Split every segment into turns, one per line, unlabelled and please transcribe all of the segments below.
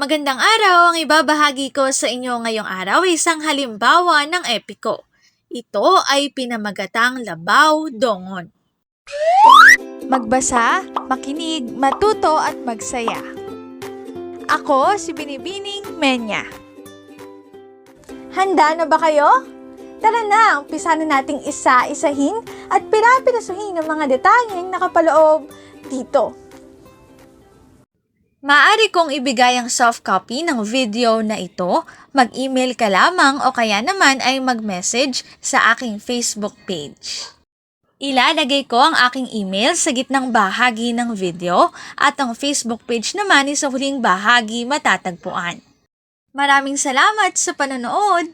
Magandang araw! Ang ibabahagi ko sa inyo ngayong araw ay isang halimbawa ng epiko. Ito ay pinamagatang Labaw Dongon.
Magbasa, makinig, matuto at magsaya. Ako si Binibining Menya. Handa na ba kayo? Tara na, umpisa na nating isa-isahin at pirapirasuhin ang mga detalyeng nakapaloob dito.
Maaari kong ibigay ang soft copy ng video na ito, mag-email ka lamang o kaya naman ay mag-message sa aking Facebook page. Ilalagay ko ang aking email sa gitnang bahagi ng video at ang Facebook page naman ay sa huling bahagi matatagpuan. Maraming salamat sa panonood!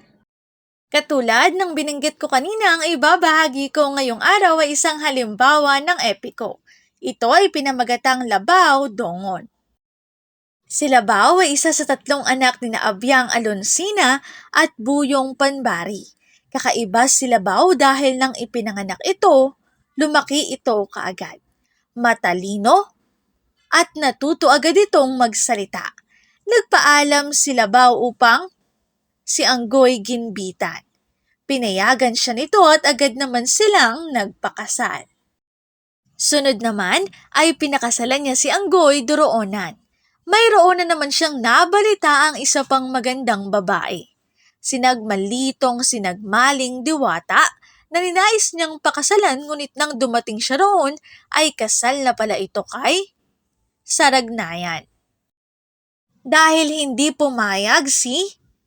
Katulad ng binanggit ko kanina, ang ibabahagi ko ngayong araw ay isang halimbawa ng epiko. Ito ay pinamagatang Labaw Dongon. Si Labaw ay isa sa 3 anak ni Abyang Alonsina at Buyong Panbari. Kakaiba si Labaw dahil nang ipinanganak ito, lumaki ito kaagad. Matalino at natuto agad itong magsalita. Nagpaalam si Labaw upang si Anggoy ginbitan. Pinayagan siya nito at agad naman silang nagpakasal. Sunod naman ay pinakasalan niya si Anggoy Doroonan. Mayroon na naman siyang nabalita ang isa pang magandang babae. Sinagmalitong sinagmaling diwata na ninais niyang pakasalan ngunit nang dumating siya roon ay kasal na pala ito kay Saragnayan. Dahil hindi pumayag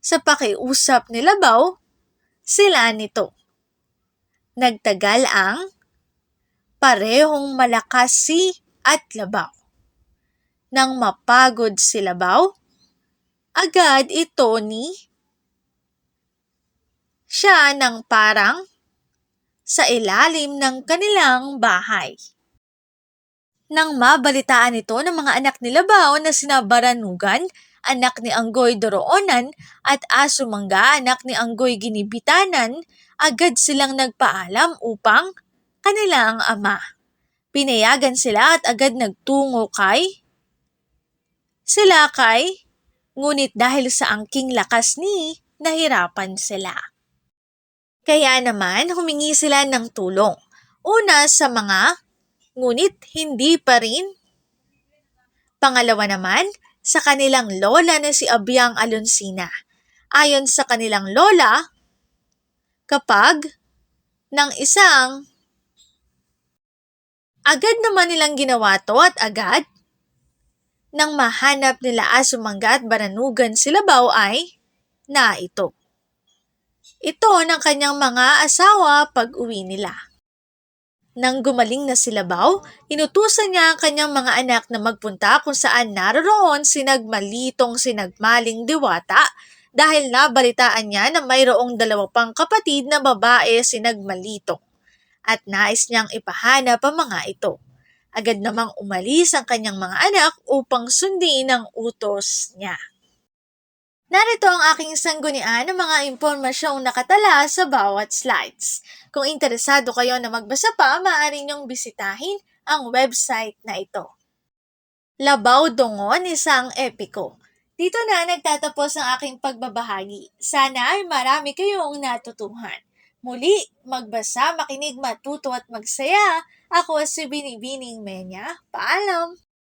sa pakiusap ni Labaw, sila nito. Nagtagal ang parehong malakas si at Labaw. Nang mapagod si Labaw, agad ito siya ng parang sa ilalim ng kanilang bahay. Nang mabalitaan ito ng mga anak ni Labaw na sina Baranugan, anak ni Anggoy Doroonan, at Asumangga, anak ni Anggoy Ginibitanan, agad silang nagpaalam upang kanilang ama. Pinayagan sila at agad nagtungo sila kay, ngunit dahil sa angking lakas nahirapan sila. Kaya naman humingi sila ng tulong. Una sa ngunit hindi pa rin. Pangalawa naman, sa kanilang lola na si Abyang Alonsina. Ayon sa kanilang lola, kapag ng agad naman nilang ginawa to at agad, nang mahanap nila Asumangga at Baranugan si Labaw ay ito. Ito ng kanyang mga asawa pag-uwi nila. Nang gumaling na si Labaw, inutusan niya ang kanyang mga anak na magpunta kung saan naroroon sinagmalitong sinagmaling diwata dahil nabalitaan niya na mayroong 2 pang kapatid na babae sinagmalitong at nais niyang ipahanap ang mga ito. Agad namang umalis ang kanyang mga anak upang sundin ang utos niya. Narito ang aking sanggunian ng mga impormasyong nakatala sa bawat slides. Kung interesado kayo na magbasa pa, maaari niyong bisitahin ang website na ito. Labaw Dongon, isang epiko. Dito na nagtatapos ang aking pagbabahagi. Sana ay marami kayong natutuhan. Muli, magbasa, makinig, matuto at magsaya. Ako si Binibining Menya. Paalam!